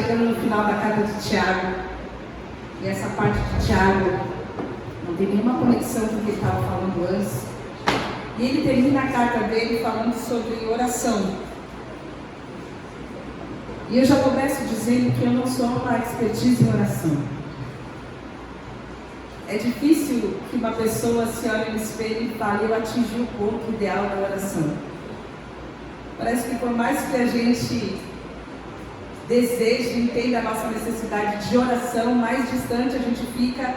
chegando no final da carta de Tiago, e essa parte de Tiago não tem nenhuma conexão com o que ele estava falando antes. E ele termina a carta dele falando sobre oração. E eu já começo dizendo que eu não sou uma expertise em oração. É difícil que uma pessoa se olhe no espelho e fale: eu atingi o ponto ideal da oração. Parece que por mais que a gente deseje e entenda a nossa necessidade de oração, mais distante a gente fica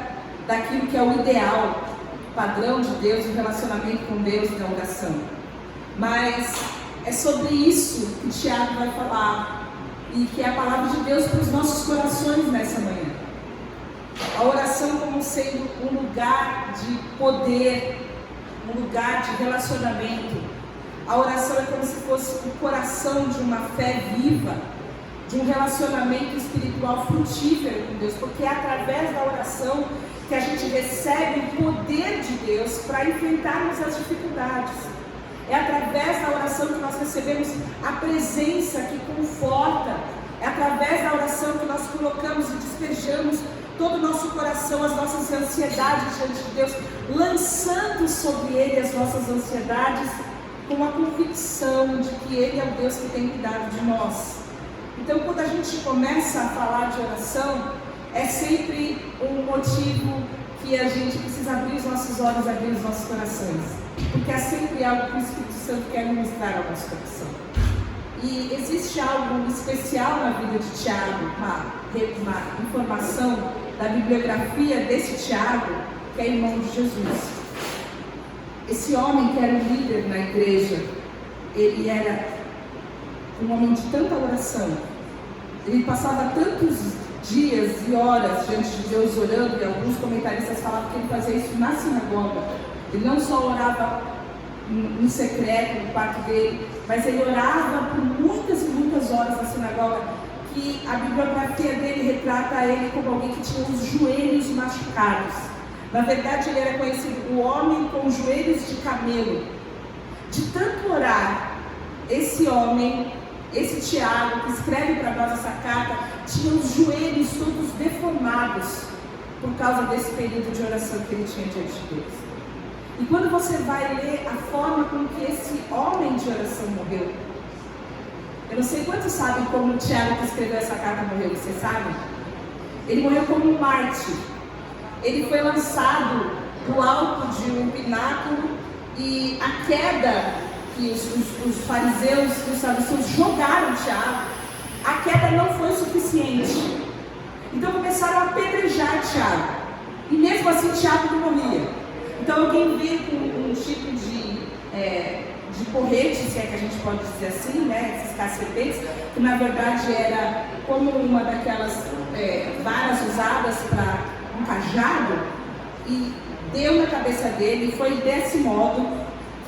daquilo que é o ideal, o padrão de Deus, o relacionamento com Deus da oração. Mas é sobre isso que Tiago vai falar, e que é a palavra de Deus para os nossos corações nessa manhã. A oração como sendo um lugar de poder, um lugar de relacionamento. A oração é como se fosse o coração de uma fé viva, de um relacionamento espiritual frutífero com Deus, porque é através da oração que a gente recebe o poder de Deus para enfrentarmos as dificuldades. É através da oração que nós recebemos a presença que conforta. É através da oração que nós colocamos e despejamos todo o nosso coração, as nossas ansiedades diante de Deus, lançando sobre Ele as nossas ansiedades com a convicção de que Ele é o Deus que tem cuidado de nós. Então, quando a gente começa a falar de oração, é sempre um motivo que a gente precisa abrir os nossos olhos, abrir os nossos corações, porque é sempre algo que o Espírito Santo quer ministrar ao nosso coração. E existe algo especial na vida de Tiago, uma informação da bibliografia desse Tiago, que é irmão de Jesus. Esse homem que era um líder na igreja, ele era um homem de tanta oração, ele passava tantos dias e horas diante de Deus orando, e alguns comentaristas falavam que ele fazia isso na sinagoga. Ele não só orava em secreto no quarto dele, mas ele orava por muitas e muitas horas na sinagoga, que a bibliografia dele retrata ele como alguém que tinha os joelhos machucados. Na verdade, ele era conhecido o homem com joelhos de camelo. De tanto orar, esse homem, esse Tiago, que escreve para nós essa carta, tinha os joelhos todos deformados por causa desse período de oração que ele tinha diante de Deus. E quando você vai ler a forma com que esse homem de oração morreu, eu não sei quantos sabem como o Tiago que escreveu essa carta morreu, vocês sabem? Ele morreu como um mártir. Ele foi lançado do alto de um pináculo, e a queda que os fariseus e os saduceus jogaram Tiago, a queda não foi suficiente. Então começaram a apedrejar Tiago, e mesmo assim Tiago não morria. Então alguém veio com um tipo de porrete, se é que a gente pode dizer assim, né? Esses cacetetes, que na verdade era como uma daquelas varas usadas para um cajado, e deu na cabeça dele. E foi desse modo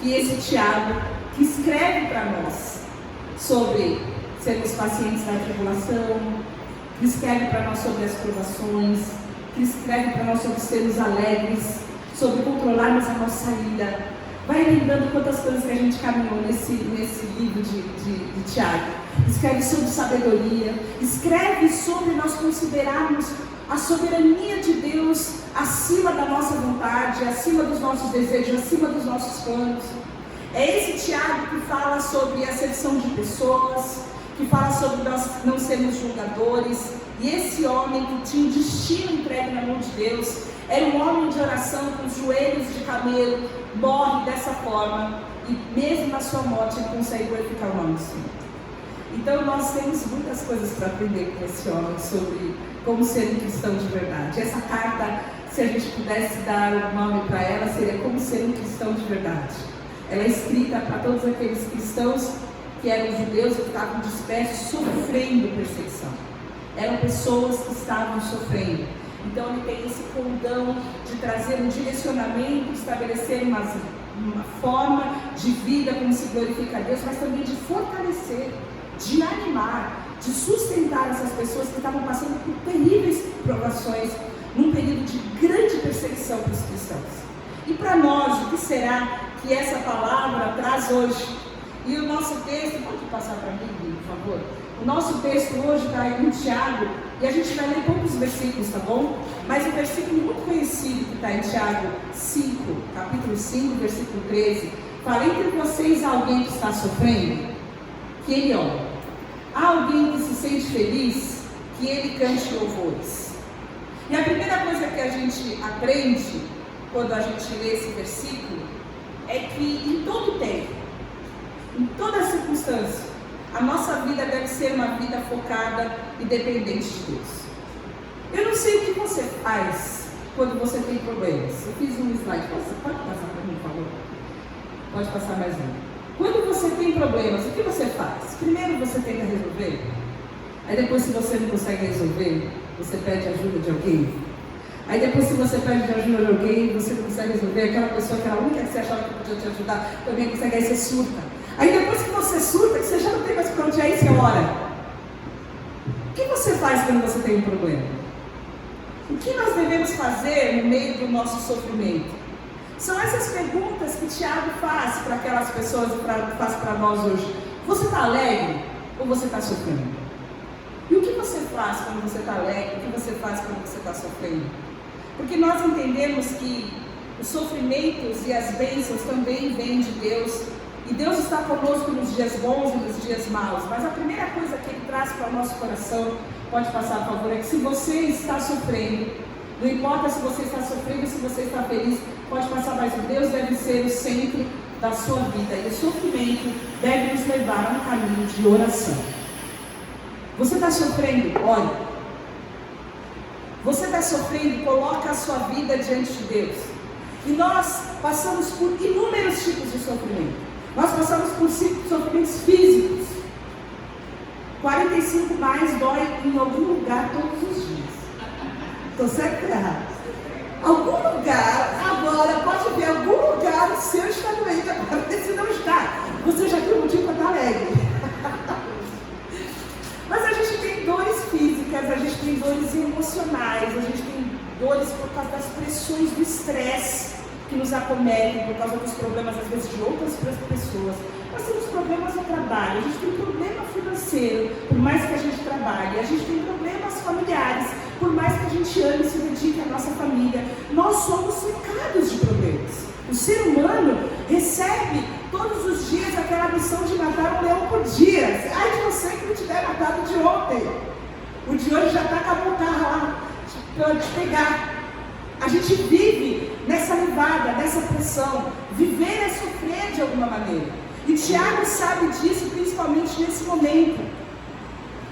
que esse Tiago, que escreve para nós sobre sermos pacientes na tribulação, que escreve para nós sobre as provações, que escreve para nós sobre sermos alegres, sobre controlarmos a nossa ira. Vai lembrando quantas coisas que a gente caminhou nesse livro de Tiago. Escreve sobre sabedoria, escreve sobre nós considerarmos a soberania de Deus acima da nossa vontade, acima dos nossos desejos, acima dos nossos planos. É esse Tiago que fala sobre a acepção de pessoas, que fala sobre nós não sermos julgadores. E esse homem que tinha um destino entregue na mão de Deus, era um homem de oração com os joelhos de camelo, morre dessa forma, e mesmo na sua morte ele consegue glorificar o nome do Senhor. Então nós temos muitas coisas para aprender com esse homem sobre como ser um cristão de verdade. Essa carta, se a gente pudesse dar um nome para ela, seria Como Ser um Cristão de Verdade. Ela é escrita para todos aqueles cristãos que eram judeus, que estavam dispersos, sofrendo perseguição. Eram pessoas que estavam sofrendo. Então ele tem esse condão de trazer um direcionamento, estabelecer uma forma de vida como se glorifica a Deus, mas também de fortalecer, de animar, de sustentar essas pessoas que estavam passando por terríveis provações, num período de grande perseguição para os cristãos. E para nós, o que será que essa palavra traz hoje? E o nosso texto, pode passar para mim, por favor? O nosso texto hoje está em Tiago, e a gente vai ler poucos versículos, tá bom? Mas um versículo muito conhecido que está em Tiago 5, capítulo 5, versículo 13, fala: entre vocês há alguém que está sofrendo, que ele ore. Há alguém que se sente feliz, que ele cante louvores. E a primeira coisa que a gente aprende quando a gente lê esse versículo é que em todo tempo, em toda circunstância, a nossa vida deve ser uma vida focada e dependente de Deus. Eu não sei o que você faz quando você tem problemas. Eu fiz um slide. Pode passar para mim, por favor? Pode passar mais um. Quando você tem problemas, o que você faz? Primeiro você tenta resolver. Aí depois, se você não consegue resolver, você pede ajuda de alguém. Aí depois, se você pede ajuda de alguém e você não consegue resolver, aquela pessoa que era a única que você achava que podia te ajudar, também consegue, aí você surta. Aí depois que você surta, que você já não tem mais para onde ir, você ora. O que você faz quando você tem um problema? O que nós devemos fazer no meio do nosso sofrimento? São essas perguntas que Tiago faz para aquelas pessoas e faz para nós hoje. Você está alegre ou você está sofrendo? E o que você faz quando você está alegre? O que você faz quando você está sofrendo? Porque nós entendemos que os sofrimentos e as bênçãos também vêm de Deus. E Deus está conosco nos dias bons e nos dias maus. Mas a primeira coisa que Ele traz para o nosso coração, pode passar, por favor, é que se você está sofrendo, não importa se você está sofrendo ou se você está feliz, pode passar, mas Deus deve ser o centro da sua vida. E o sofrimento deve nos levar a um caminho de oração. Você está sofrendo? Ore. Você está sofrendo? Coloca a sua vida diante de Deus. E nós passamos por inúmeros tipos de sofrimento. Nós passamos por sofrimentos físicos. 45 mais dói em algum lugar todos os dias. Estou certo ou errado? Algum lugar, agora, pode ver, algum lugar o seu está doente, agora esse não está. Você já tem um motivo para estar alegre. Mas a gente tem dores físicas, a gente tem dores emocionais, a gente tem dores por causa das pressões do estresse que nos acometem, por causa dos problemas, às vezes, de outras pessoas. Nós temos problemas no trabalho, a gente tem problema financeiro, por mais que a gente trabalhe, a gente tem problemas familiares, por mais que a gente ame e se dedique à nossa família. Nós somos cercados de problemas. O ser humano recebe todos os dias aquela missão de matar um leão por dia. Ai de você que não tiver matado de ontem. O de hoje já está com a montarra lá para te pegar. A gente vive nessa levada, nessa pressão. Viver é sofrer de alguma maneira. E Tiago sabe disso, principalmente nesse momento.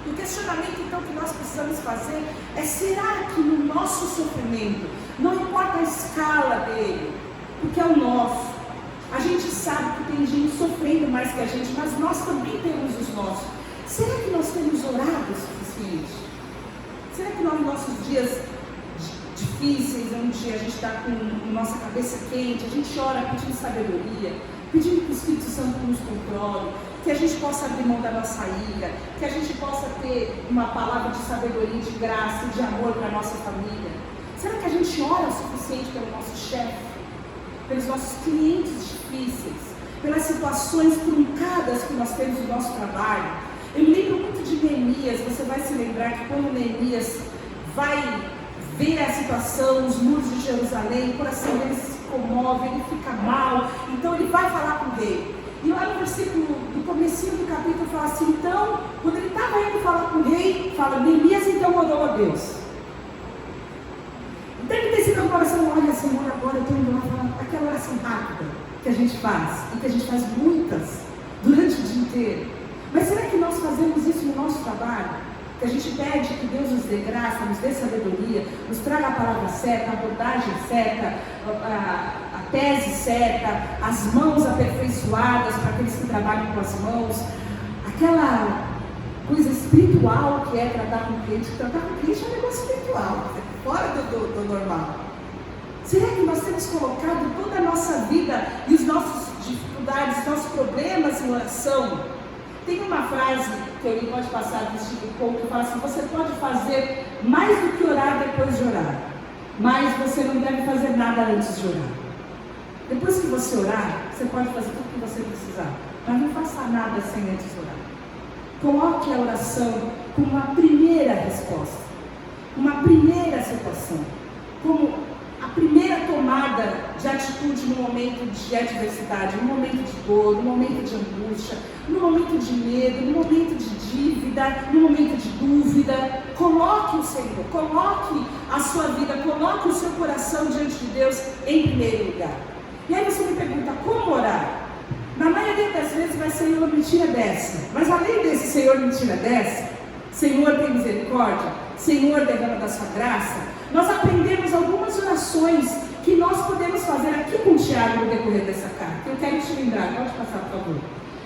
O questionamento, então, que nós precisamos fazer é: será que no nosso sofrimento, não importa a escala dele, porque é o nosso, a gente sabe que tem gente sofrendo mais que a gente, mas nós também temos os nossos. Será que nós temos orado o suficiente? Será que nos nossos dias difíceis, onde a gente está com nossa cabeça quente, a gente ora pedindo sabedoria, pedindo que o Espírito Santo nos controle, que a gente possa abrir mão da nossa ira, que a gente possa ter uma palavra de sabedoria, de graça e de amor para a nossa família? Será que a gente ora o suficiente pelo nosso chefe, pelos nossos clientes difíceis, pelas situações truncadas que nós temos no nosso trabalho? Eu me lembro muito de Neemias. Você vai se lembrar que quando Neemias vai ver a situação, os muros de Jerusalém, o coração dele se comove, ele fica mal, então ele vai falar com o rei. E lá no versículo, no comecinho do capítulo, fala assim: então, quando ele estava indo falar com o rei, fala, Neemias então orou a Deus. Deve ter sido uma oração: olha Senhor, agora eu estou indo lá falar, aquela oração rápida que a gente faz, e que a gente faz muitas, durante o dia inteiro. Mas será que nós fazemos isso no nosso trabalho? Que a gente pede que Deus nos dê graça, nos dê sabedoria, nos traga a palavra certa, a abordagem certa, a tese certa, as mãos aperfeiçoadas para aqueles que trabalham com as mãos, aquela coisa espiritual que é tratar com o cliente. Tratar com o cliente é um negócio espiritual, fora do normal. Será que nós temos colocado toda a nossa vida e as nossas dificuldades, os nossos problemas em oração? Tem uma frase que eu li, pode passar do Steve Cole, que fala assim: você pode fazer mais do que orar depois de orar, mas você não deve fazer nada antes de orar. Depois que você orar, você pode fazer tudo o que você precisar, mas não faça nada sem antes orar. Coloque a oração como uma primeira resposta, uma primeira situação, como a primeira tomada de atitude no momento de adversidade, no momento de dor, no momento de angústia, no momento de medo, no momento de dívida, no momento de dúvida. Coloque o Senhor, coloque a sua vida, coloque o seu coração diante de Deus em primeiro lugar. E aí você me pergunta, como orar? Na maioria das vezes vai ser Senhor, me tira dessa. Mas além desse Senhor, me tira dessa, Senhor, tem misericórdia, Senhor, derrama da sua graça, nós aprendemos algumas orações que nós podemos fazer aqui com o Tiago no decorrer dessa carta. Eu quero te lembrar, pode passar, por favor.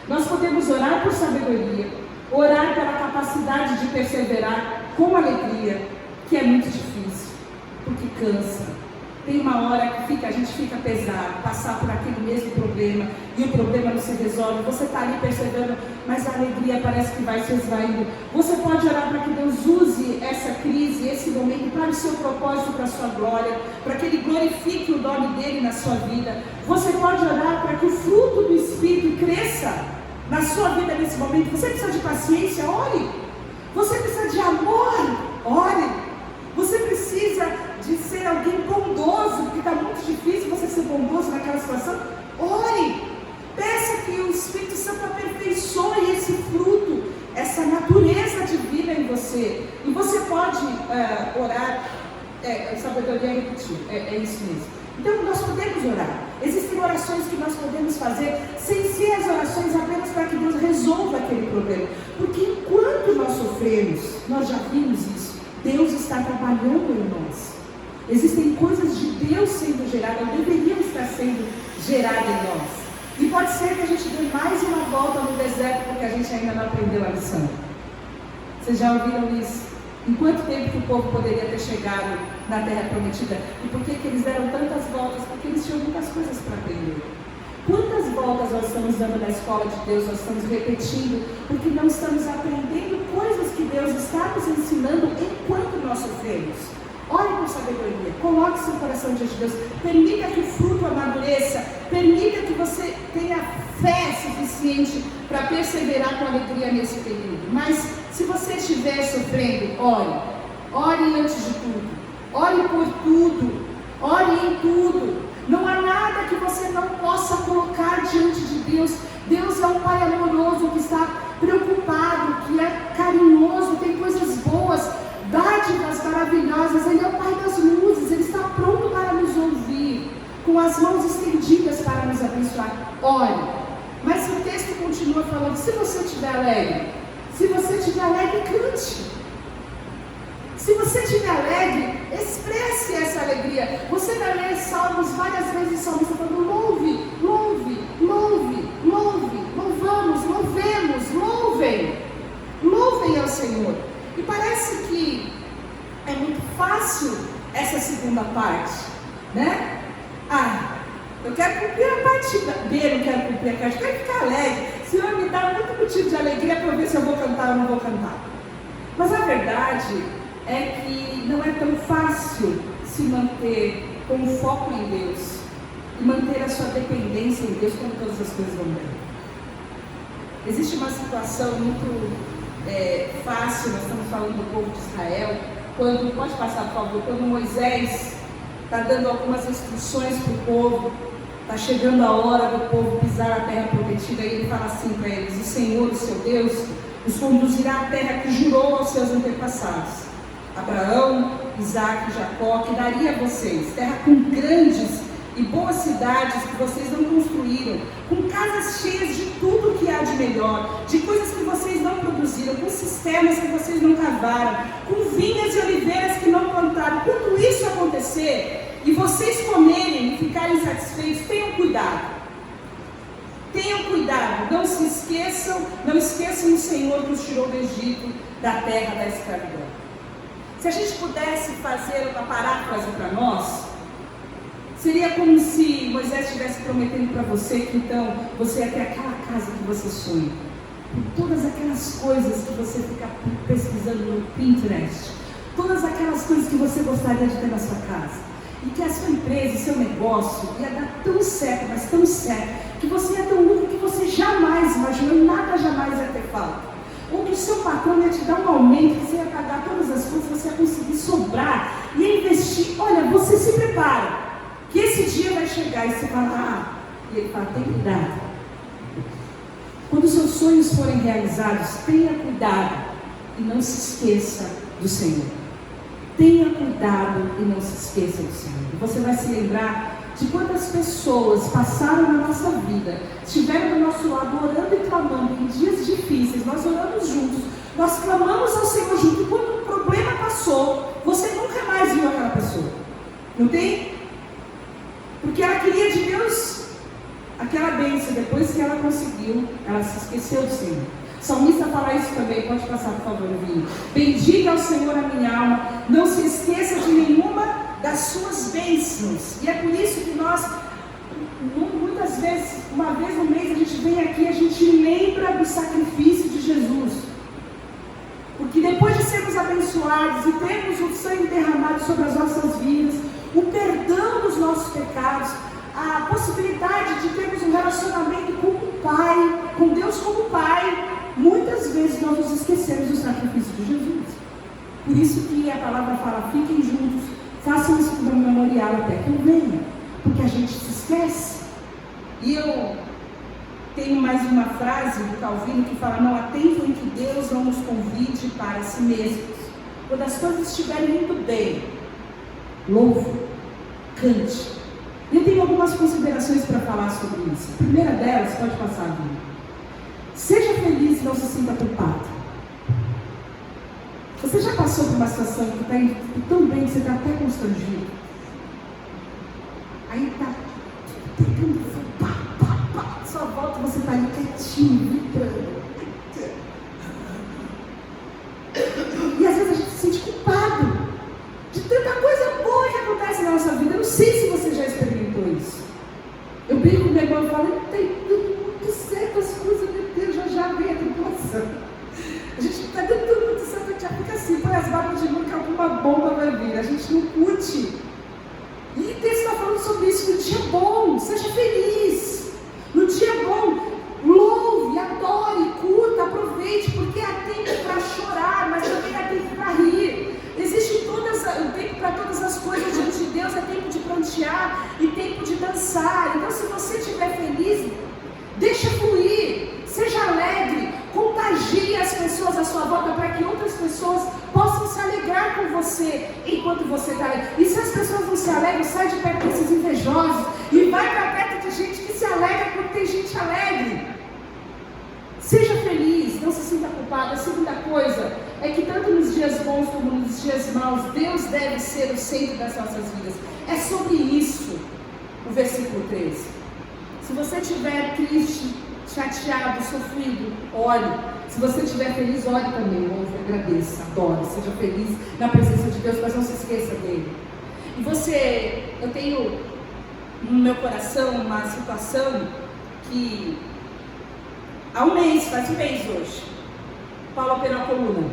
Nós podemos orar por sabedoria, orar pela capacidade de perseverar com alegria, que é muito difícil, porque cansa. Tem uma hora que a gente fica pesado, passar por aquele mesmo problema, e o problema não se resolve, você está ali percebendo, mas a alegria parece que vai se esvaindo. Você pode orar para que Deus use essa crise, esse momento, para o seu propósito, para a sua glória, para que Ele glorifique o nome dEle na sua vida. Você pode orar para que o fruto do Espírito cresça na sua vida nesse momento. Você precisa de paciência, ore. Você precisa de amor, ore. Você precisa de ser alguém bondoso, porque está muito difícil você ser bondoso naquela situação. Ore, peça que o Espírito Santo aperfeiçoe esse fruto, essa natureza divina em você. E você pode orar, sabedoria repetir, é isso mesmo. Então nós podemos orar. Existem orações que nós podemos fazer sem ser as orações apenas para que Deus resolva aquele problema. Porque enquanto nós sofremos, nós já vimos isso, Deus está trabalhando em nós. Existem coisas de Deus sendo geradas, deveriam estar sendo geradas em nós. E pode ser que a gente dê mais uma volta no deserto porque a gente ainda não aprendeu a lição. Vocês já ouviram isso? Em quanto tempo que o povo poderia ter chegado na terra prometida? E por que eles deram tantas voltas? Porque eles tinham muitas coisas para aprender. Quantas voltas nós estamos dando na escola de Deus, nós estamos repetindo, porque não estamos aprendendo coisas que Deus está nos ensinando enquanto nós sofremos. Ore com sabedoria, coloque seu coração diante de Deus, permita que o fruto amadureça, permita que você tenha fé suficiente para perseverar com alegria nesse período. Mas se você estiver sofrendo, ore, ore antes de tudo, ore por tudo, ore em tudo. Não há nada que você não possa colocar diante de Deus. Deus é um Pai amoroso que está preocupado, que é carinhoso, tem coisas boas, dádivas maravilhosas. Ele é o Pai das luzes, Ele está pronto para nos ouvir, com as mãos estendidas para nos abençoar. Ore. Mas o texto continua falando, se você estiver alegre, cante. Se você estiver alegre, expresse essa alegria. Você vai ler salmos várias vezes, salmos falando, louve, louve, louve, louve, louvamos, louvemos, louvem. Louvem ao Senhor. E parece que é muito fácil essa segunda parte, né? Eu quero cumprir a parte B, não quero cumprir a parte, quero ficar alegre. Senhor, me dá muito motivo de alegria para ver se eu vou cantar ou não vou cantar. Mas a verdade é que não é tão fácil se manter com foco em Deus e manter a sua dependência em Deus quando todas as coisas vão bem. Existe uma situação muito fácil, nós estamos falando do povo de Israel, pode passar por favor, quando Moisés está dando algumas instruções para o povo, está chegando a hora do povo pisar a terra prometida, e ele fala assim para eles, o Senhor, o seu Deus, os conduzirá à terra que jurou aos seus antepassados, Abraão, Isaac e Jacó, que daria a vocês, terra com grandes e boas cidades que vocês não construíram, com casas cheias de tudo que há de melhor, de coisas que vocês não produziram, com cisternas que vocês não cavaram, com vinhas e oliveiras que não plantaram. Quando isso acontecer e vocês comerem e ficarem satisfeitos, tenham cuidado. Tenham cuidado, não esqueçam o Senhor que os tirou do Egito, da terra da escravidão. Se a gente pudesse fazer uma paráfrase para nós, seria como se Moisés estivesse prometendo para você que então você ia ter aquela casa que você sonha, com todas aquelas coisas que você fica pesquisando no Pinterest, todas aquelas coisas que você gostaria de ter na sua casa, e que a sua empresa, o seu negócio ia dar tão certo, mas tão certo, que você ia ter um lucro que você jamais imaginou, nada jamais ia ter falta. ou que o seu patrão ia te dar um aumento, que você ia pagar todas as coisas, você ia conseguir sobrar, ia investir. Olha, você se prepara, que esse dia vai chegar e você fala, e ele fala, tem cuidado. Quando os seus sonhos forem realizados, tenha cuidado e não se esqueça do Senhor. Tenha cuidado e não se esqueça do Senhor. E você vai se lembrar de quantas pessoas passaram na nossa vida, estiveram do nosso lado orando e clamando em dias difíceis. Nós oramos juntos, nós clamamos ao Senhor junto. E quando o problema passou, você nunca mais viu aquela pessoa. Não tem? Porque ela queria de Deus aquela bênção. Depois que ela conseguiu, ela se esqueceu do Senhor. O salmista fala isso também, pode passar por favor, Vinho. Bendiga ao Senhor a minha alma, não se esqueça de nenhuma das suas bênçãos. E é por isso que nós, muitas vezes, uma vez no mês, a gente vem aqui, a gente lembra do sacrifício de Jesus. Porque depois de sermos abençoados e termos o sangue derramado sobre as nossas vidas, o perdão dos nossos pecados, a possibilidade de termos um relacionamento com o Pai, com Deus como Pai, muitas vezes nós nos esquecemos do sacrifício de Jesus. Por isso que a palavra fala, fiquem juntos, façam isso como memorial até que eu venha, porque a gente se esquece. E eu tenho mais uma frase do Calvino que fala, não há tempo em que Deus não nos convide para si mesmos. Quando as coisas estiverem indo bem, louve, cante. E eu tenho algumas considerações para falar sobre isso. A primeira delas, pode passar, Vinho. Seja feliz e não se sinta culpado. Você já passou por uma situação que está indo tão bem que você está até constrangido? Aí está pegando pá, sua volta, você está ali quietinho, vibrando. E às vezes a gente se sente culpado de tanta coisa boa que acontece na nossa vida. Eu não sei se você já experimentou isso. Eu brinco com o meu irmão e falo, não tem tudo muito certo as coisas, meu Deus, já vem a tribulação. A gente está dando tudo muito certo, a gente já fica assim, põe as barbas de mão que alguma bomba vai vir. A gente não curte. E Deus está falando sobre isso no dia bom, seja feliz. No dia bom, louve, adore, curta, aproveite, porque há tempo para chorar, mas também há tempo para rir. Existe um tempo para todas as coisas diante de Deus, é tempo de prantear e tempo de dançar. Então, se você estiver feliz, deixa fluir, seja alegre, contagie as pessoas à sua volta para que outras pessoas possam se alegrar com você enquanto você está aí. E se as pessoas não se alegram, sai de perto desses invejosos e vai para perto de gente que se alegra quando tem gente alegre. Seja feliz, não se sinta culpado. A segunda coisa é que tanto nos dias bons como nos dias maus, Deus deve ser o centro das nossas vidas. É sobre isso o versículo 13. Se você estiver triste, chateado, sofrido, ore. Se você estiver feliz, ore também, louve, agradeça, adore, seja feliz na presença de Deus, mas não se esqueça dele. E eu tenho no meu coração uma situação que há faz um mês hoje, Paulo operou a coluna.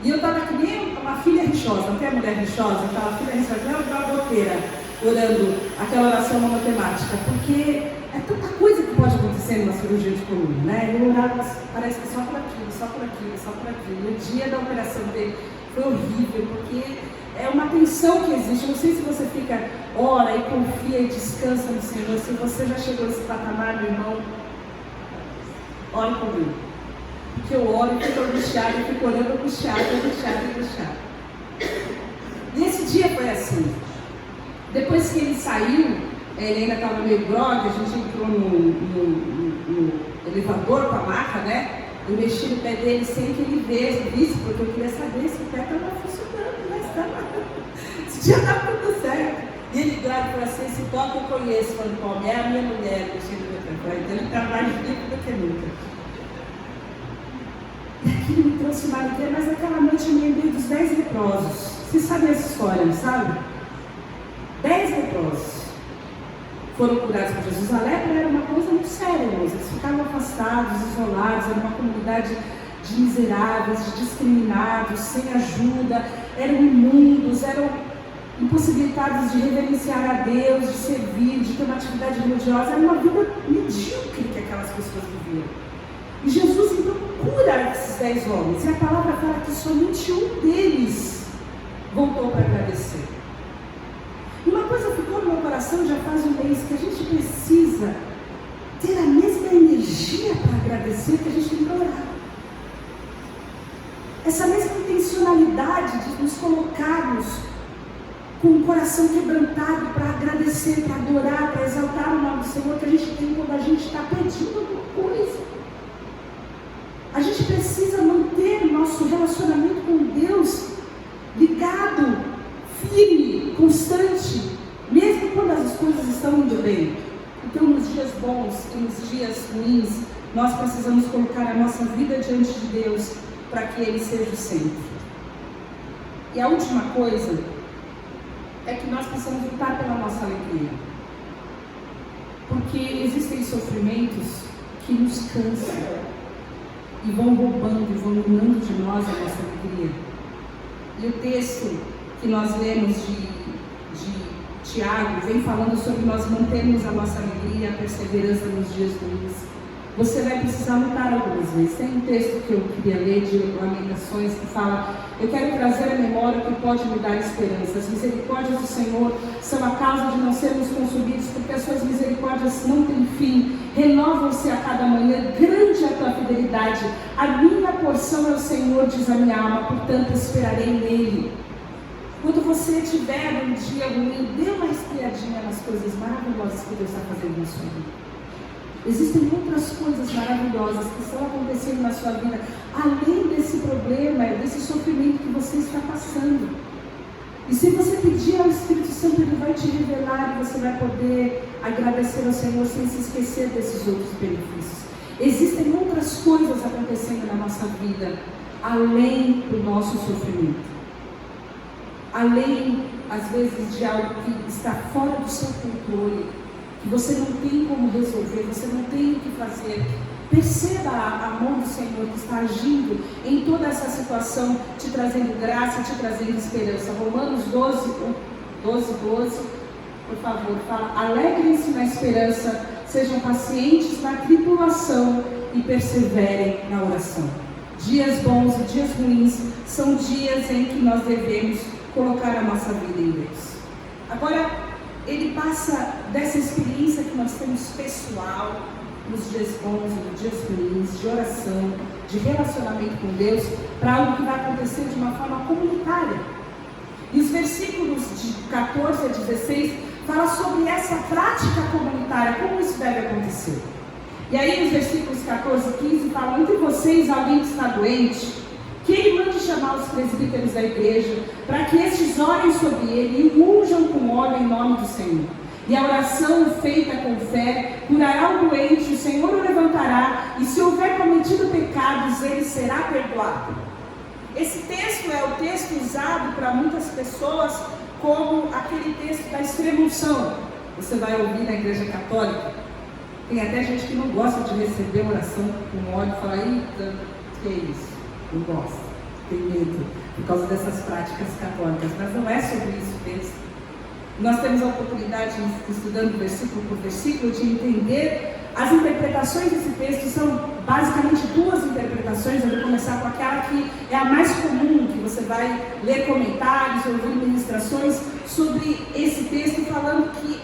E eu estava que nem uma filha rixosa, não tem a mulher rixosa? Aquela filha rixosa, não é uma boqueira, orando aquela oração monotemática, porque é tanta coisa que pode acontecer numa cirurgia de coluna, né? Eu orava, parece que só por aquilo, só por aquilo, só por aquilo. E o dia da operação dele foi horrível, porque é uma tensão que existe. Eu não sei se você fica, ora e confia e descansa no Senhor. Se você já chegou nesse patamar, meu irmão, ore comigo. Porque eu oro e fico angustiado, eu fico orando angustiado. E esse dia foi assim. Depois que ele saiu, ele ainda estava meio grogue, a gente entrou no elevador com a maca, né? Eu mexi no pé dele sem que ele visse, porque eu queria saber se o pé estava funcionando, né? Esse dia estava tudo certo. E ele grava e falou assim, esse toque eu conheço, falando, Paulo, é a minha mulher, mexendo no meu pé. Então ele está mais rico do que nunca. E aquilo me trouxe uma alegria, mas naquela noite eu me lembrei dos 10 leprosos. Vocês sabem essa história, não sabe? 10 leprosos foram curados por Jesus. A lepra era uma coisa muito séria, irmãos. Eles ficavam afastados, isolados, era uma comunidade de miseráveis, de discriminados, sem ajuda, eram imundos, eram impossibilitados de reverenciar a Deus, de servir, de ter uma atividade religiosa. Era uma vida medíocre que aquelas pessoas viviam. E Jesus então cura esses 10 homens. E a palavra fala que somente um deles voltou para agradecer. E uma coisa ficou no meu coração já faz um mês, que a gente precisa ter a mesma energia para agradecer que a gente tem para orar. Essa mesma intencionalidade de nos colocarmos com o coração quebrantado para agradecer, para adorar, para exaltar o nome do Senhor, que a gente tem quando a gente está pedindo alguma coisa. A gente precisa manter o nosso relacionamento com Deus ligado, firme, constante, mesmo quando as coisas estão indo bem. Então, nos dias bons e nos dias ruins, nós precisamos colocar a nossa vida diante de Deus para que Ele seja o centro. E a última coisa é que nós precisamos lutar pela nossa alegria. Porque existem sofrimentos que nos cansam e vão roubando, vão minando de nós a nossa alegria. E o texto que nós lemos de Tiago vem falando sobre nós mantermos a nossa alegria, a perseverança nos dias ruins. Você vai precisar lutar algumas vezes. Tem um texto que eu queria ler de Lamentações que fala: eu quero trazer à memória o que pode me dar esperança. As misericórdias do Senhor são a causa de não sermos consumidos, porque as suas misericórdias não têm fim, renovam-se a cada manhã. Grande é a tua fidelidade. A minha porção é o Senhor, diz a minha alma, portanto esperarei nele. Quando você tiver um dia ruim, dê uma espiadinha nas coisas maravilhosas que Deus está fazendo na sua vida. Existem outras coisas maravilhosas que estão acontecendo na sua vida, além desse problema, desse sofrimento que você está passando. E se você pedir ao Espírito Santo, Ele vai te revelar e você vai poder agradecer ao Senhor sem se esquecer desses outros benefícios. Existem outras coisas acontecendo na nossa vida, além do nosso sofrimento. Além, às vezes, de algo que está fora do seu controle, que você não tem como resolver, você não tem o que fazer. Perceba a mão do Senhor que está agindo em toda essa situação, te trazendo graça, te trazendo esperança. Romanos 12, por favor, fala: alegrem-se na esperança, sejam pacientes na tribulação e perseverem na oração. Dias bons e dias ruins são dias em que nós devemos colocar a nossa vida em Deus. Agora, ele passa dessa experiência que nós temos pessoal, nos dias bons e nos dias ruins, de oração, de relacionamento com Deus, para algo que vai acontecer de uma forma comunitária. E os versículos de 14 a 16 falam sobre essa prática comunitária, como isso deve acontecer. E aí os versículos 14 e 15 falam: entre vocês alguém que está doente, que ele mande chamar os presbíteros da igreja, para que estes orem sobre ele e o unjam com óleo em nome do Senhor. E a oração feita com fé curará o doente, o Senhor o levantará, e se houver cometido pecados, ele será perdoado. Esse texto é o texto usado para muitas pessoas como aquele texto da extrema-unção. Você vai ouvir na igreja católica, tem até gente que não gosta de receber oração com óleo e fala: eita, que é isso? Não gosta, tem medo, por causa dessas práticas católicas. Mas não é sobre isso o texto. Nós temos a oportunidade, estudando versículo por versículo, de entender as interpretações desse texto. São basicamente duas interpretações. Eu vou começar com aquela que é a mais comum, que você vai ler comentários, ouvir ministrações sobre esse texto, falando que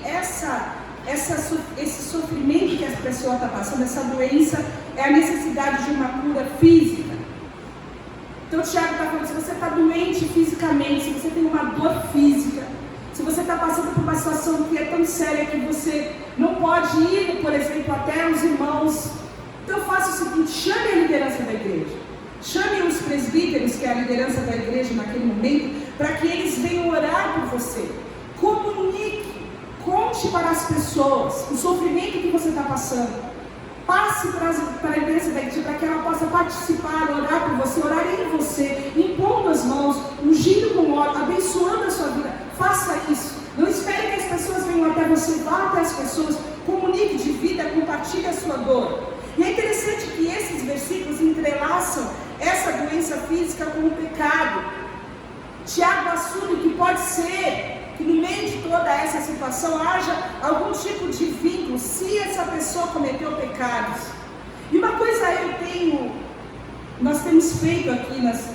esse sofrimento que a pessoa está passando, essa doença, é a necessidade de uma cura física. Então o Tiago está falando: se você está doente fisicamente, se você tem uma dor física, se você está passando por uma situação que é tão séria que você não pode ir, por exemplo, até os irmãos, então faça o seguinte: chame a liderança da igreja, chame os presbíteros, que é a liderança da igreja naquele momento, para que eles venham orar por você. Comunique, conte para as pessoas o sofrimento que você está passando. Passe para a liderança da igreja para que ela possa participar, orar por você, orar em você, impondo as mãos, ungindo com óleo, abençoando a sua vida. Faça isso. Não espere que as pessoas venham até você, vá até as pessoas, comunique de vida, compartilhe a sua dor. E é interessante que esses versículos entrelaçam essa doença física com o pecado. Tiago assume que pode ser que no meio de toda essa situação haja algum tipo de vínculo, se essa pessoa cometeu pecados. E uma coisa eu tenho nós temos feito aqui nas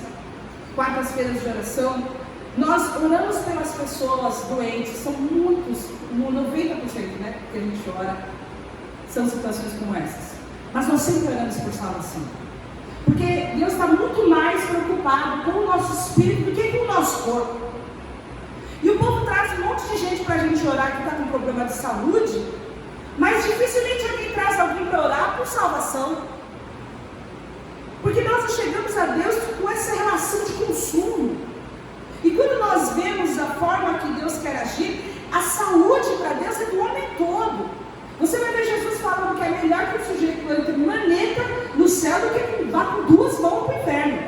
quartas-feiras de oração, nós oramos pelas pessoas doentes, são muitos, 90%, né, que a gente ora, são situações como essas. Mas nós sempre oramos por salvação. Porque Deus está muito mais preocupado com o nosso espírito do que com o nosso corpo. E o povo traz um monte de gente para a gente orar que está com problema de saúde, mas dificilmente alguém traz alguém para orar por salvação. Porque nós chegamos a Deus com essa relação de consumo. E quando nós vemos a forma que Deus quer agir, a saúde para Deus é do homem todo. Você vai ver Jesus falando que é melhor que o sujeito entre maneta no céu do que vá com duas mãos para o inferno.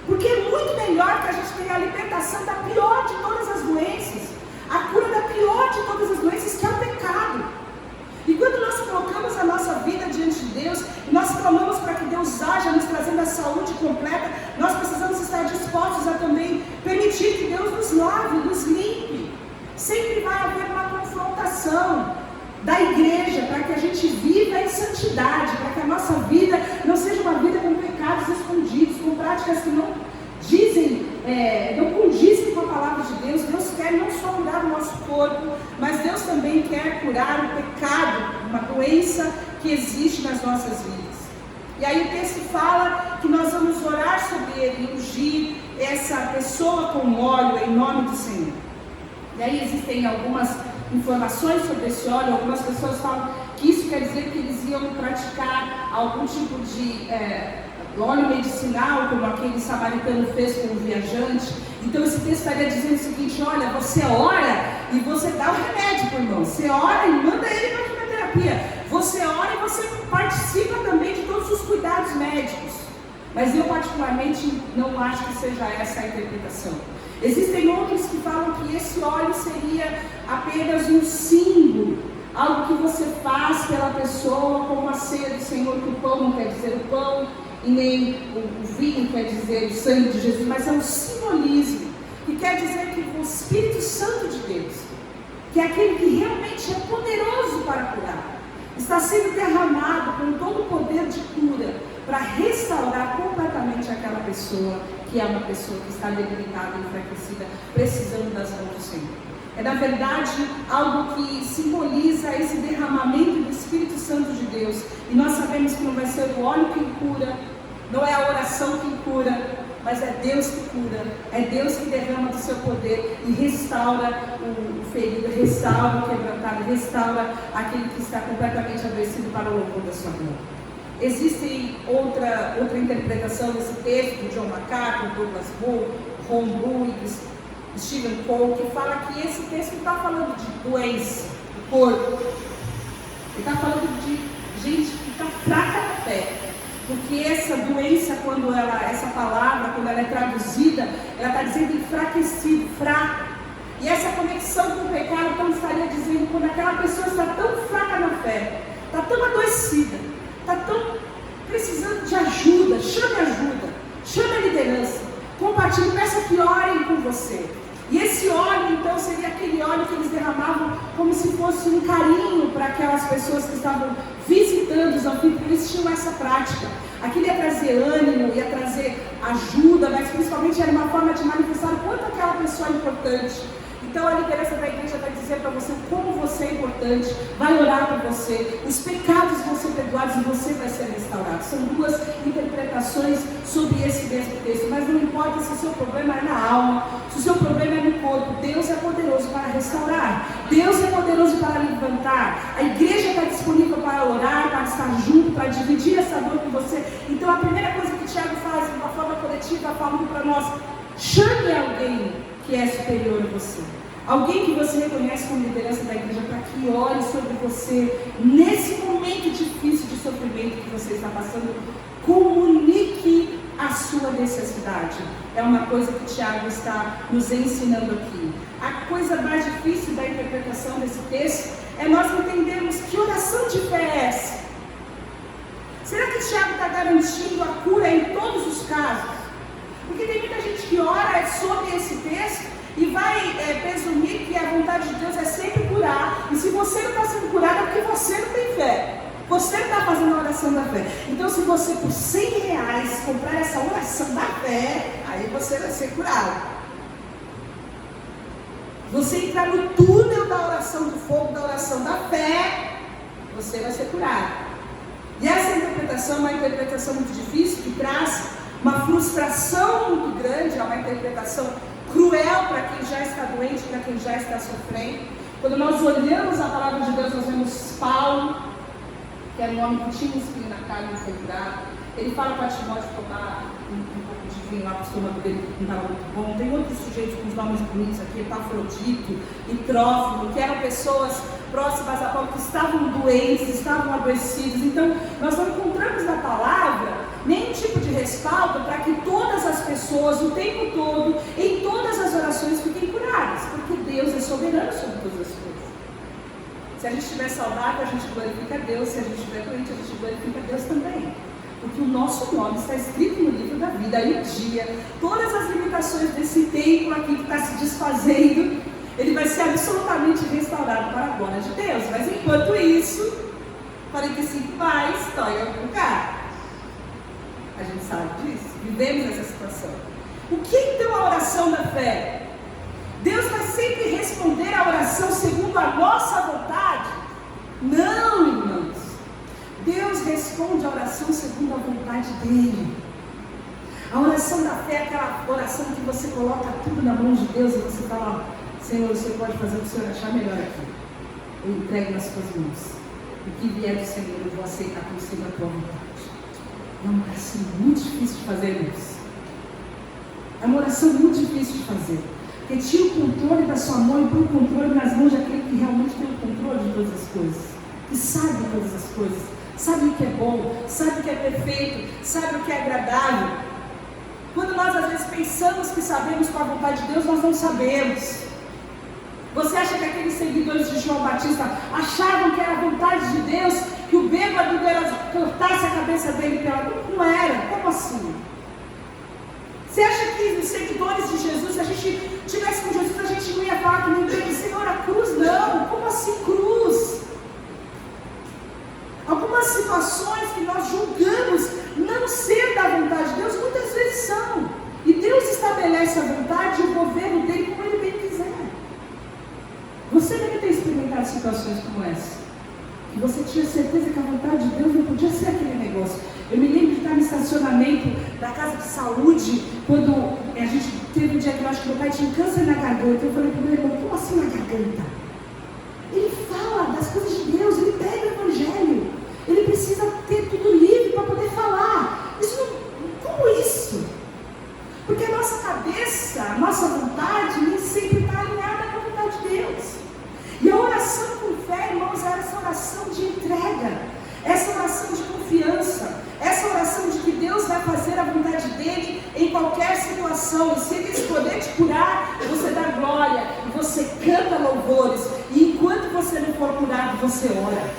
Porque é muito melhor que a gente tenha a libertação da pior de todas as doenças, a cura da pior de todas as doenças, que é o pecado. E quando nós colocamos a nossa vida diante de Deus, e nós clamamos para que Deus haja nos trazendo a saúde completa, nós precisamos estar dispostos a também permitir que Deus nos lave, nos limpe. Sempre vai haver uma confrontação da igreja para que a gente viva em santidade, para que a nossa vida não seja uma vida com pecados escondidos, com práticas que não dizem, não condizem com a palavra de Deus. Deus quer não só curar o nosso corpo, mas Deus também quer curar o pecado, uma doença que existe nas nossas vidas. E aí o texto fala que nós vamos orar sobre ele, ungir essa pessoa com óleo em nome do Senhor. E aí existem algumas informações sobre esse óleo. Algumas pessoas falam que isso quer dizer que eles iam praticar algum tipo de óleo medicinal, como aquele samaritano fez com o viajante. Então esse texto estaria dizendo o seguinte: olha, você ora e você dá o remédio para o irmão, você ora e manda ele para a quimioterapia, você ora e você participa também de todos os cuidados médicos. Mas eu particularmente não acho que seja essa a interpretação. Existem outros que falam que esse óleo seria apenas um símbolo, algo que você faz pela pessoa, como a ceia do Senhor, que o pão não quer dizer o pão, e nem o vinho quer dizer o sangue de Jesus, mas é um simbolismo, que quer dizer que o Espírito Santo de Deus, que é aquele que realmente é poderoso para curar, está sendo derramado com todo o poder de cura, para restaurar completamente aquela pessoa, que é uma pessoa que está debilitada, enfraquecida, precisando das mãos do Senhor. É, na verdade, algo que simboliza esse derramamento do Espírito Santo de Deus. E nós sabemos que não vai ser o óleo que cura, não é a oração que cura, mas é Deus que cura, é Deus que derrama do seu poder e restaura o ferido, restaura o quebrantado, restaura aquele que está completamente adoecido para o louvor da sua glória. Existe outra interpretação desse texto, de John MacArthur, Douglas Moo, Ron Bruegel, Stephen Cole, que fala que esse texto não está falando de doença do corpo, ele está falando de gente que está fraca na fé, porque essa doença, essa palavra, quando ela é traduzida, ela está dizendo enfraquecido, fraco, e essa conexão com o pecado, então estaria dizendo quando aquela pessoa está tão fraca na fé, está tão adoecida, está tão precisando de ajuda, chame a liderança, compartilhe, peça que orem com você. E esse óleo, então, seria aquele óleo que eles derramavam como se fosse um carinho para aquelas pessoas que estavam visitando os anfitriões. Eles tinham essa prática. Aquilo ia trazer ânimo, ia trazer ajuda, mas principalmente era uma forma de manifestar o quanto aquela pessoa é importante. Então a liderança da igreja vai dizer para você como você é importante, vai orar por você, os pecados vão ser perdoados e você vai ser restaurado. São duas interpretações sobre esse mesmo texto, mas não importa se o seu problema é na alma, se o seu problema é no corpo, Deus é poderoso para restaurar, Deus é poderoso para levantar, a igreja está disponível para orar, para estar junto, para dividir essa dor com você. Então a primeira coisa que Tiago faz de uma forma coletiva, falando para nós: chame alguém que é superior a você. Alguém que você reconhece como liderança da igreja, para que ore sobre você nesse momento difícil de sofrimento que você está passando. Comunique a sua necessidade. É uma coisa que Tiago está nos ensinando aqui. A coisa mais difícil da interpretação desse texto é nós entendermos que oração de fé é essa. Será que Tiago está garantindo a cura em todos os casos? Porque tem muita gente que ora sobre esse texto e vai presumir que a vontade de Deus é sempre curar. E se você não está sendo curado é porque você não tem fé. Você está fazendo a oração da fé. Então, se você por R$100 comprar essa oração da fé, aí você vai ser curado. Você entrar no túnel da oração do fogo, da oração da fé, você vai ser curado. E essa interpretação é uma interpretação muito difícil, que traz uma frustração muito grande, é uma interpretação cruel para quem já está doente, para quem já está sofrendo. Quando nós olhamos a palavra de Deus, nós vemos Paulo, que era um homem que tinha um espinho na carne e foi curado. Ele fala para Timóteo tomar um pouco de vinho lá para o estômago dele, que não estava muito bom. Tem outros sujeitos com os nomes bonitos aqui, Epafrodito e Trófimo, que eram pessoas próximas a Paulo, que estavam doentes, estavam adoecidos. Então, nós não encontramos na palavra nenhum tipo de respaldo para que todas as pessoas, o tempo todo, em todas as orações, fiquem curadas, porque Deus é soberano sobre todas as coisas. Se a gente estiver saudável, a gente glorifica a Deus. Se a gente estiver doente, a gente glorifica a Deus também. Porque o nosso nome está escrito no livro da vida. Aí um dia, todas as limitações desse templo aqui que está se desfazendo, ele vai ser absolutamente restaurado para a glória de Deus. Mas enquanto isso, 45 pais estão em algum lugar. A gente sabe disso. Vivemos essa situação. O que então a oração da fé? Deus vai sempre responder a oração segundo a nossa vontade? Não, irmãos. Deus responde a oração segundo a vontade dele. A oração da fé é aquela oração que você coloca tudo na mão de Deus e você fala: Senhor, você pode fazer o que o Senhor achar melhor aqui. Eu entrego nas suas mãos. O que vier do Senhor, eu vou aceitar como sendo a tua vontade. É uma oração muito difícil de fazer, irmãos. É uma oração muito difícil de fazer. Porque tira o controle da sua mão e põe o controle nas mãos daquele que realmente tem o controle de todas as coisas. Que sabe de todas as coisas. Sabe o que é bom, sabe o que é perfeito, sabe o que é agradável. Quando nós às vezes pensamos que sabemos qual a vontade de Deus, nós não sabemos. Você acha que aqueles seguidores de João Batista achavam que era a vontade de Deus que o bêbado cortasse a cabeça dele pela mão? Não era, como assim? Você acha que os seguidores de Jesus, se a gente estivesse com Jesus, a gente não ia falar que ninguém, Senhor, a cruz não, como assim cruz? Algumas situações que nós julgamos não ser da vontade de Deus, muitas vezes são. E Deus estabelece a vontade e o governo dele como ele bem quiser. Você deve ter experimentado situações como essa, que você tinha certeza que a vontade de Deus não podia ser aquele negócio. Eu me lembro de estar no estacionamento da casa de saúde, quando a gente teve um diagnóstico que meu pai tinha câncer na garganta. Eu falei para o meu irmão: como assim na garganta? Ele fala das coisas de Deus, ele pega o evangelho, ele precisa ter tudo livre para poder falar. Isso não, como isso? Porque a nossa cabeça, a nossa vontade nem sempre está alinhada com a vontade de Deus. E a oração com fé, irmãos, é essa oração de entrega, essa oração de confiança, essa oração de que Deus vai fazer a vontade dele em qualquer situação. E se ele escolher te curar, você dá glória, e você canta louvores. E enquanto você não for curado, você ora.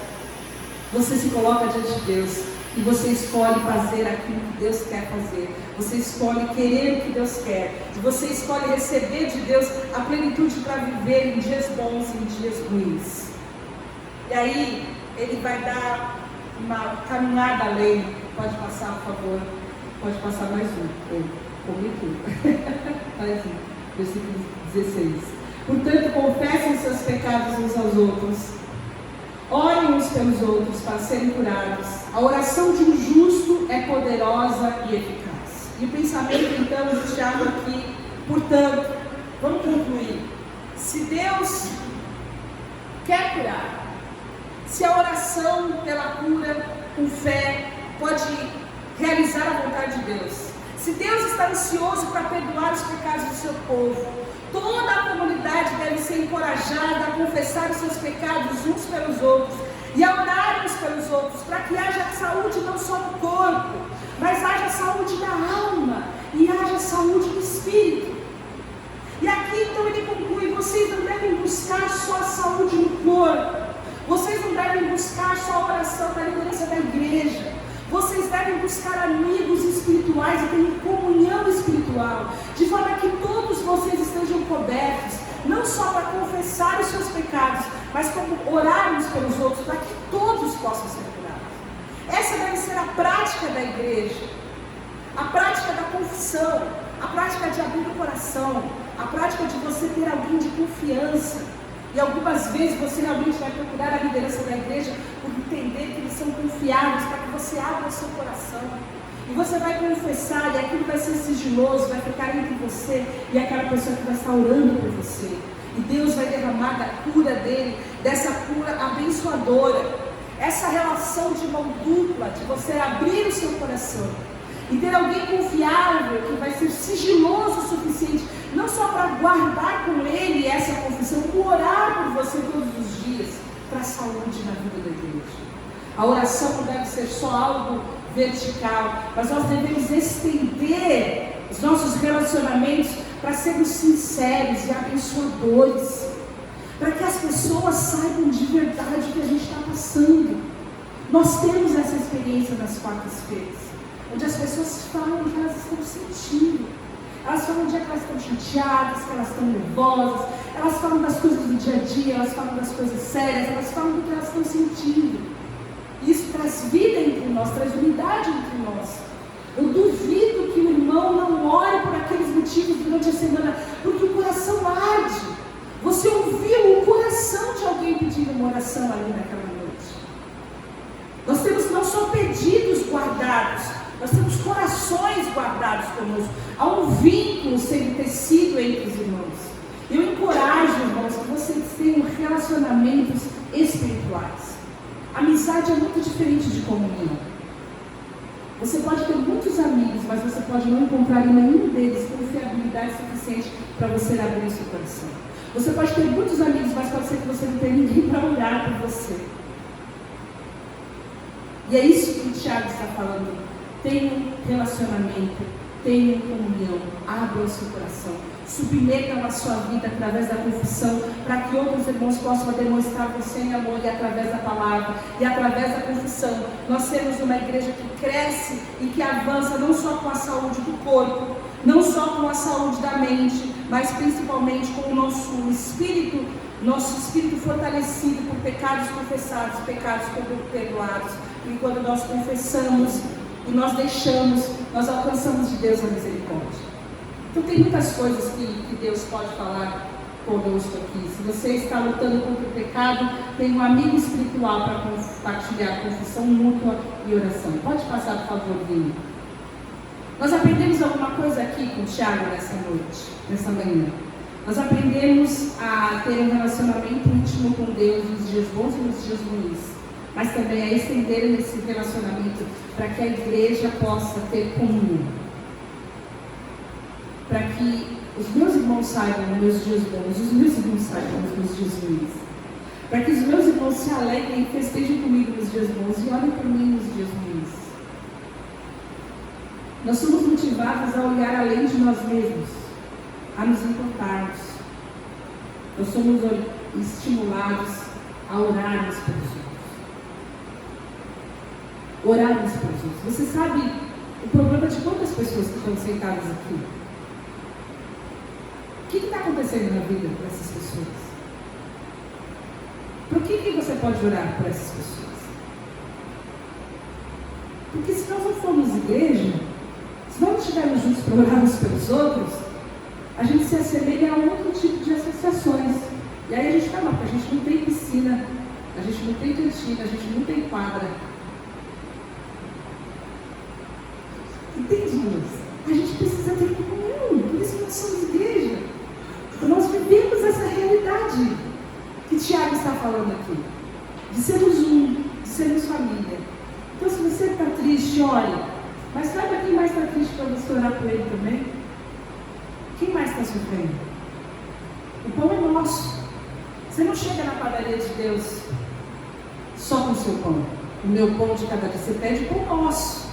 Você se coloca diante de Deus e você escolhe fazer aquilo que Deus quer fazer. Você escolhe querer o que Deus quer. E você escolhe receber de Deus a plenitude para viver em dias bons e em dias ruins. E aí, ele vai dar uma caminhada além. Pode passar, por favor. Pode passar mais um. Mais um. Versículo 16. Portanto, confessem seus pecados uns aos outros. Orem uns pelos outros para serem curados. A oração de um justo é poderosa e eficaz. E o pensamento então de Tiago aqui, portanto, vamos concluir. Se Deus quer curar, se a oração pela cura com fé pode realizar a vontade de Deus, se Deus está ansioso para perdoar os pecados do seu povo, toda a comunidade deve ser encorajada a confessar os seus pecados uns pelos outros e a orar uns pelos outros, para que haja saúde não só no corpo, mas haja saúde na alma e haja saúde no espírito. E aqui então ele conclui: vocês não devem buscar só a saúde no corpo, vocês não devem buscar só a oração da liderança da igreja, vocês devem buscar amigos espirituais e ter comunhão espiritual, de forma que todos vocês estejam cobertos, não só para confessar os seus pecados, mas como orar uns pelos outros, para que todos possam ser curados. Essa deve ser a prática da igreja, a prática da confissão, a prática de abrir o coração, a prática de você ter alguém de confiança. E algumas vezes você realmente vai procurar a liderança da igreja por entender que eles são confiáveis, para que você abra o seu coração. E você vai confessar, e aquilo vai ser sigiloso, vai ficar entre você e aquela pessoa que vai estar orando por você. E Deus vai derramar da cura dele, dessa cura abençoadora. Essa relação de mão dupla, de você abrir o seu coração e ter alguém confiável, que vai ser sigiloso o suficiente, não só para guardar com ele essa confissão, como orar por você todos os dias, para a saúde na vida da igreja. A oração não deve ser só algo vertical, mas nós devemos estender os nossos relacionamentos para sermos sinceros e abençoadores, para que as pessoas saibam de verdade o que a gente está passando. Nós temos essa experiência nas quartas-feiras, onde as pessoas falam o que elas estão sentindo. Elas falam de que elas estão chateadas, que elas estão nervosas, elas falam das coisas do dia a dia, elas falam das coisas sérias, elas falam do que elas estão sentindo. Isso traz vida entre nós, traz unidade entre nós. Eu duvido que o irmão não ore por aqueles motivos durante a semana, porque o coração arde. Você ouviu o coração de alguém pedindo uma oração ali naquela noite. Nós temos não só pedidos guardados, nós temos corações guardados conosco. Há um vínculo sendo tecido entre os irmãos. Eu encorajo, irmãos, que vocês tenham relacionamentos espirituais. Amizade é muito diferente de comunhão. Você pode ter muitos amigos, mas você pode não encontrar em nenhum deles confiabilidade suficiente para você abrir o seu coração. Você pode ter muitos amigos, mas pode ser que você não tenha ninguém para orar por você. E é isso que o Tiago está falando. Tenham relacionamento, tenham comunhão, abra o seu coração, submetam a sua vida através da confissão, para que outros irmãos possam demonstrar você em amor, e através da palavra, e através da confissão, nós temos uma igreja que cresce e que avança não só com a saúde do corpo, não só com a saúde da mente, mas principalmente com o nosso espírito fortalecido por pecados confessados, pecados perdoados. E quando nós confessamos e nós deixamos, nós alcançamos de Deus a misericórdia. Então tem muitas coisas que Deus pode falar conosco aqui. Se você está lutando contra o pecado, tem um amigo espiritual para compartilhar confissão mútua e oração. Pode passar, por favor, Vini. Nós aprendemos alguma coisa aqui com o Tiago nessa noite, nessa manhã. Nós aprendemos a ter um relacionamento íntimo com Deus nos dias bons e nos dias ruins, mas também a estender esse relacionamento para que a igreja possa ter comunhão. Para que os meus irmãos saibam nos meus dias bons, os meus irmãos saibam nos meus dias ruins. Para que os meus irmãos se alegrem e festejem comigo nos dias bons e orem por mim nos dias ruins. Nós somos motivados a olhar além de nós mesmos, a nos importarmos. Nós somos estimulados a orarmos pelos outros. Orarmos pelos outros. Você sabe o problema de quantas pessoas que estão sentadas aqui? O que está acontecendo na vida dessas pessoas? Por que você pode orar por essas pessoas? Porque se nós não formos igreja, se nós não estivermos juntos para orarmos pelos outros, a gente se assemelha a outro tipo de associações. E aí a gente está mal, porque a gente não tem piscina, a gente não tem cantina, a gente não tem quadra. Entende? A gente precisa ter comunhão, por isso que nós somos igreja. Nós vivemos essa realidade que Tiago está falando aqui, de sermos um, de sermos família. Então, se você está triste, ore. Mas sabe quem mais está triste para você orar por ele também? Quem mais está sofrendo? O pão é nosso. Você não chega na padaria de Deus só com o seu pão. O meu pão de cada dia. Você pede o pão nosso.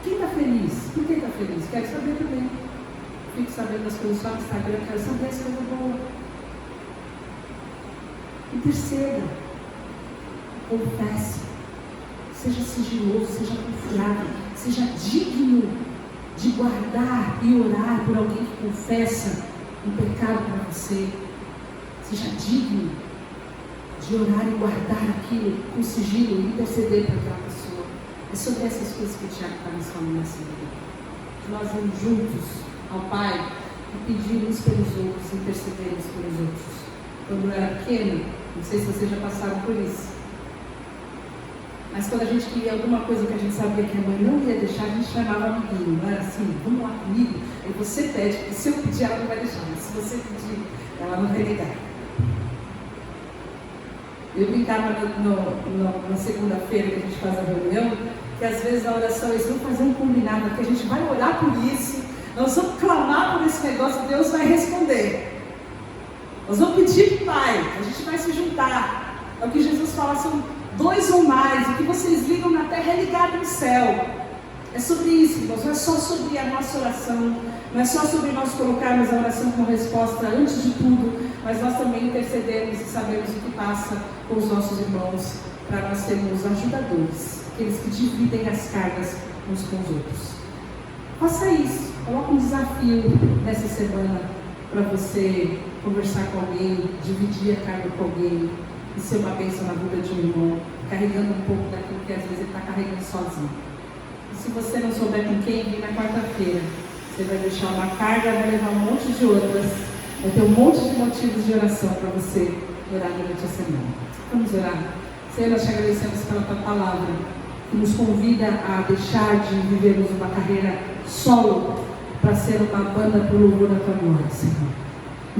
Quem está feliz? Por que está feliz? Quero saber também. Fico sabendo das coisas só no Instagram, quero saber essa coisa boa. Interceda. Confesse. Seja sigiloso, seja confiável, seja digno de guardar e orar por alguém que confessa um pecado para você. Seja digno. de orar e guardar aquilo com sigilo e interceder para aquela pessoa. É sobre essas coisas que o Tiago está nos falando nessa vida. Que nós vamos juntos ao Pai e pedir uns pelos outros, interceder uns pelos outros. Quando eu era pequena, não sei se vocês já passaram por isso, mas quando a gente queria alguma coisa que a gente sabia que a mãe não ia deixar, a gente chamava amiguinho, não era assim, vamos lá comigo, aí você pede, porque se eu pedir ela não vai deixar, mas se você pedir, ela não vai negar. Eu brincava na segunda-feira que a gente faz a reunião, que às vezes na oração eles vão fazer um combinado, que a gente vai orar por isso, nós vamos clamar por esse negócio, Deus vai responder. Nós vamos pedir para o Pai, a gente vai se juntar. É o que Jesus fala, são 2 ou mais, o que vocês ligam na terra é ligado no céu. É sobre isso, irmãos, não é só sobre a nossa oração, não é só sobre nós colocarmos a oração como resposta antes de tudo, mas nós também intercedemos e sabemos o que passa com os nossos irmãos, para nós sermos ajudadores, aqueles que dividem as cargas uns com os outros. Faça isso, coloque um desafio nessa semana para você conversar com alguém, dividir a carga com alguém e ser uma bênção na vida de um irmão, carregando um pouco daquilo que às vezes ele está carregando sozinho. E se você não souber com quem, vem na quarta-feira. Você vai deixar uma carga, vai levar um monte de outras, vai ter um monte de motivos de oração para você orar durante a semana. Vamos orar. Senhor, nós te agradecemos pela tua palavra, que nos convida a deixar de vivermos uma carreira solo, para ser uma banda para o louvor da tua glória, Senhor.